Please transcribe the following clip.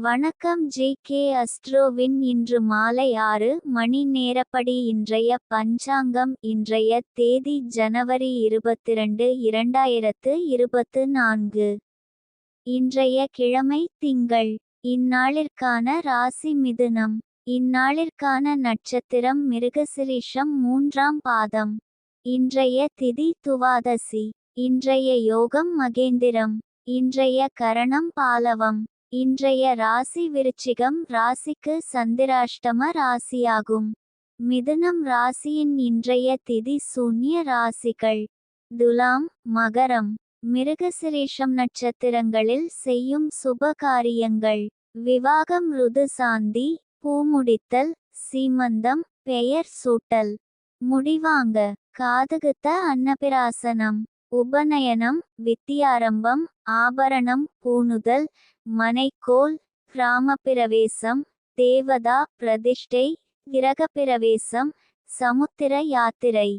வணக்கம் ஜே.கே. அஸ்ட்ரோவின் இன்று மாலை 6 மணி நேரப்படி இன்றைய பஞ்சாங்கம். இன்றைய தேதி ஜனவரி 22, 2024. இன்றைய கிழமை திங்கள். இந்நாளிற்கான ராசி மிதுனம். இந்நாளிற்கான நட்சத்திரம் மிருகசிரீஷம் 3ஆம் பாதம். இன்றைய திதி துவாதசி. இன்றைய யோகம் மகேந்திரம். இன்றைய கரணம் பாலவம். இன்றைய ராசி விருச்சிகம் ராசிக்கு சந்திராஷ்டம ராசியாகும். மிதுனம் ராசியின் இன்றைய திதி சூன்ய ராசிகள் துலாம், மகரம், மிருகசிரீஷம் நட்சத்திரங்களில் செய்யும் சுப காரியங்கள்: விவாகம், ருதுசாந்தி, பூமுடித்தல், சீமந்தம், பெயர் சூட்டல், முடிவாங்க, காதுகுத்த, அன்னபிராசனம், உபநயனம், வித்தியாரம்பம், ஆபரணம் பூணுதல், மனைக்கோல், கிராமப்பிரவேசம், தேவதா பிரதிஷ்டை, கிரகப்பிரவேசம், சமுத்திர யாத்திரை.